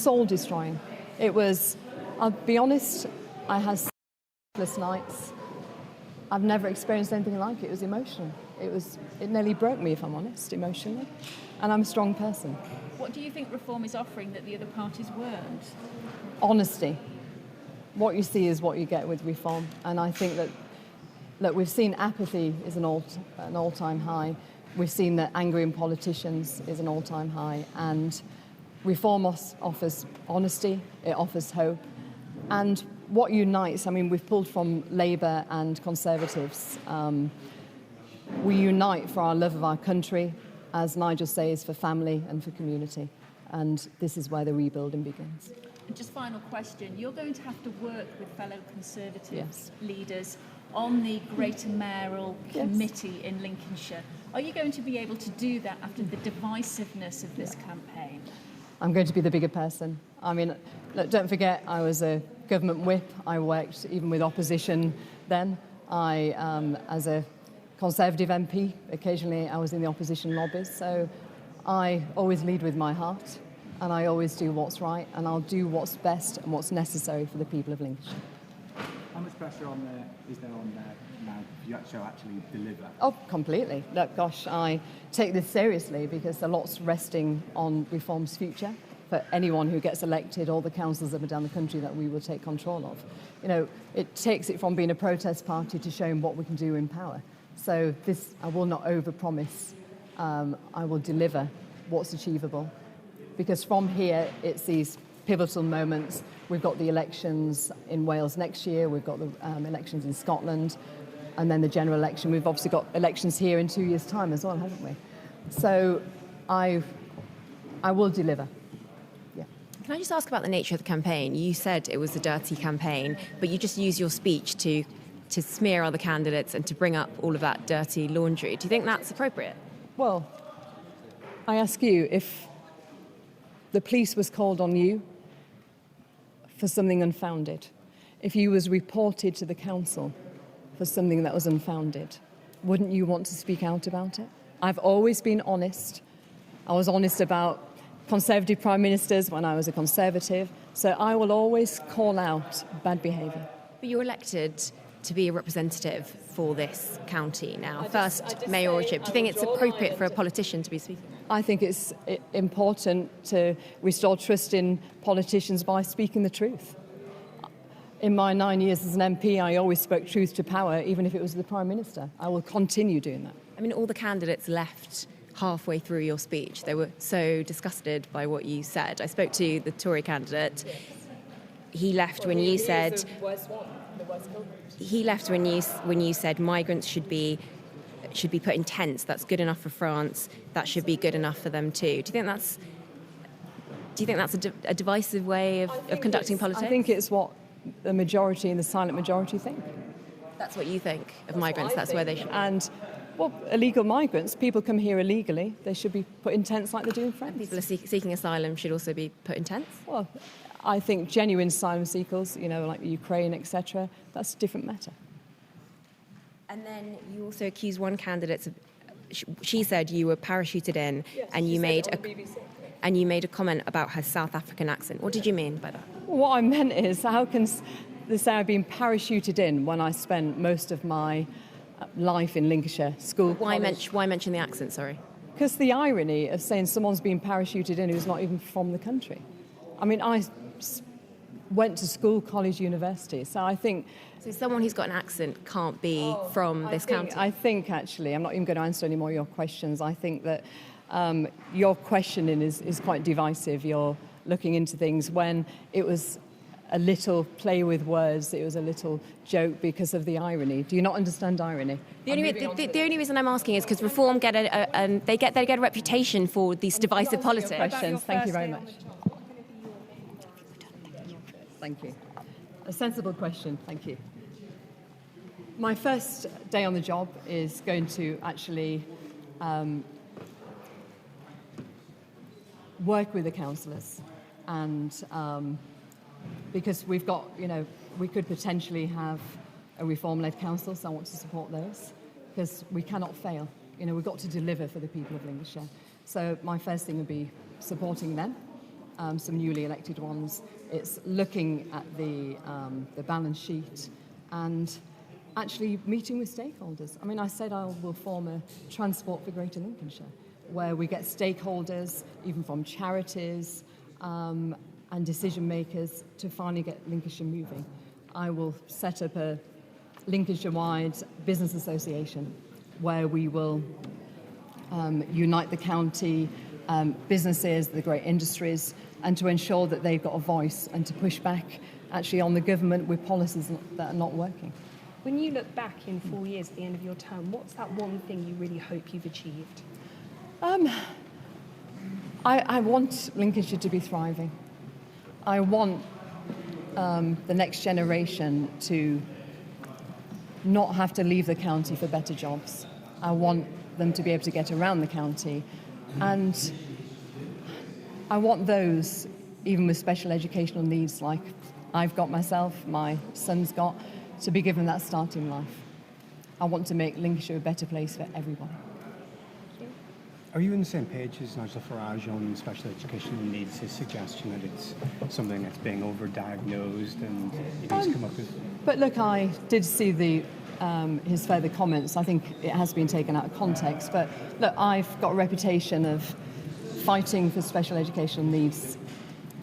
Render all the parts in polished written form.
soul-destroying. It was, I'll be honest, I had sleepless nights. I've never experienced anything like it. It was emotional. It nearly broke me, if I'm honest, emotionally. And I'm a strong person. What do you think Reform is offering that the other parties weren't? Honesty. What you see is what you get with Reform. And I think that, look, we've seen apathy is an all-time high. We've seen that anger in politicians is an all-time high. And Reform offers honesty, it offers hope. And what unites, I mean, we've pulled from Labour and Conservatives. We unite for our love of our country, as Nigel says, for family and for community. And this is where the rebuilding begins. And just final question, you're going to have to work with fellow Conservative leaders on the Greater Mayoral Committee in Lincolnshire. Are you going to be able to do that after the divisiveness of this campaign? I'm going to be the bigger person. I mean, look, don't forget, I was a government whip. I worked even with opposition then. As a Conservative MP, occasionally I was in the opposition lobbies. So I always lead with my heart, and I always do what's right, and I'll do what's best and what's necessary for the people of Lincolnshire. How much pressure is there on there now for you to actually deliver? Oh, completely. Look, gosh, I take this seriously because a lot's resting on Reform's future for anyone who gets elected, all the councils up and down the country that we will take control of. You know, it takes it from being a protest party to showing what we can do in power. So this, I will not overpromise. I will deliver what's achievable. Because from here, it's these pivotal moments. We've got the elections in Wales next year. We've got the elections in Scotland. And then the general election. We've obviously got elections here in 2 years' time as well, haven't we? So I will deliver. Yeah. Can I just ask about the nature of the campaign? You said it was a dirty campaign, but you just used your speech to smear other candidates and to bring up all of that dirty laundry. Do you think that's appropriate? Well, I ask you, if the police was called on you for something unfounded, if you was reported to the council for something that was unfounded, wouldn't you want to speak out about it? I've always been honest. I was honest about Conservative Prime Ministers when I was a Conservative, so I will always call out bad behaviour. But you're elected to be a representative for this county now, first mayoralship. Do you think it's appropriate for a politician to be speaking? I think it's important to restore trust in politicians by speaking the truth. In my 9 years as an MP, I always spoke truth to power, even if it was the Prime Minister. I will continue doing that. I mean, all the candidates left halfway through your speech. They were so disgusted by what you said. I spoke to the Tory candidate. He left when you said... He left when you said migrants should be put in tents. That's good enough for France. That should be good enough for them too. Do you think that's a divisive way of conducting politics? I think it's what the majority and the silent majority think. That's what you think of migrants. That's where they should. And well, illegal migrants, people come here illegally. They should be put in tents like they do in France. People are seeking asylum should also be put in tents. Well, I think genuine asylum seekers, you know, like Ukraine, etc., that's a different matter. And then you also accused one candidate of, she said you were parachuted in, and you made a comment about her South African accent. What did you mean by that? What I meant is, how can they say I've been parachuted in when I spent most of my life in Lincolnshire, school, Why mention the accent, sorry? Because the irony of saying someone's been parachuted in who's not even from the country. I mean, I went to school, college, university, so I think... So someone who's got an accent can't be from this county? I think, actually, I'm not even going to answer any more of your questions. I think that your questioning is quite divisive. You're looking into things when it was a little play with words, it was a little joke because of the irony. Do you not understand irony? The only reason I'm asking is because Reform get a reputation for these divisive politics. Questions. Thank you very much. Thank you. A sensible question. Thank you. My first day on the job is going to actually work with the councillors, and because we've got, you know, we could potentially have a Reform-led council, so I want to support those, because we cannot fail. You know, we've got to deliver for the people of Lincolnshire. So my first thing would be supporting them. some newly elected ones. It's looking at the balance sheet and actually meeting with stakeholders. I mean, I said I will form a Transport for Greater Lincolnshire, where we get stakeholders, even from charities and decision makers, to finally get Lincolnshire moving. I will set up a Lincolnshire-wide business association where we will unite the county, businesses, the great industries, and to ensure that they've got a voice and to push back actually on the government with policies that are not working. When you look back in 4 years at the end of your term, what's that one thing you really hope you've achieved? I want Lincolnshire to be thriving. I want the next generation to not have to leave the county for better jobs. I want them to be able to get around the county, and I want those, even with special educational needs like I've got myself, my son's got, to be given that start in life. I want to make Lincolnshire a better place for everyone. Are you on the same page as Nigel Farage on special educational needs, his suggestion that it's something that's being overdiagnosed and he's come up with? But look, I did see his further comments. I think it has been taken out of context. But look, I've got a reputation of fighting for special educational needs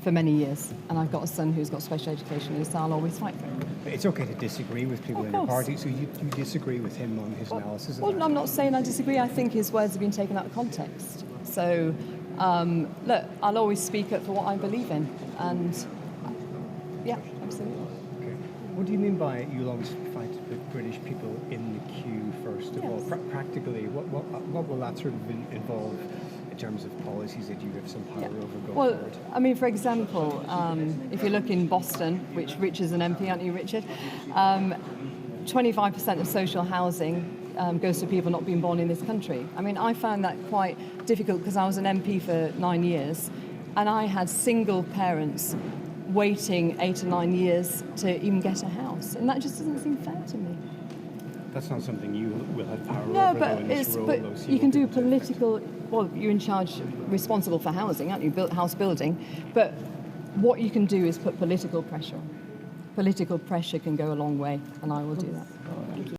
for many years, and I've got a son who's got special education needs, so I'll always fight for it. It's okay to disagree with people in your party, so you disagree with him on his analysis of that? Well, I'm not saying I disagree. I think his words have been taken out of context. So, look, I'll always speak up for what I believe in, and yeah, absolutely. Okay. What do you mean by you'll always fight with British people in the queue first of all? Practically, what will that sort of involve in terms of policies that you have some power over going forward? I mean, for example, if you look in Boston, which Rich is an MP, aren't you, Richard? 25% of social housing goes to people not being born in this country. I mean, I found that quite difficult because I was an MP for 9 years, and I had single parents waiting 8 or 9 years to even get a house, and that just doesn't seem fair to me. That's not something you will have power No, over. but you can do political. Well, you're in charge, responsible for housing, aren't you? House building. But what you can do is put political pressure on. Political pressure can go a long way, and I will do that.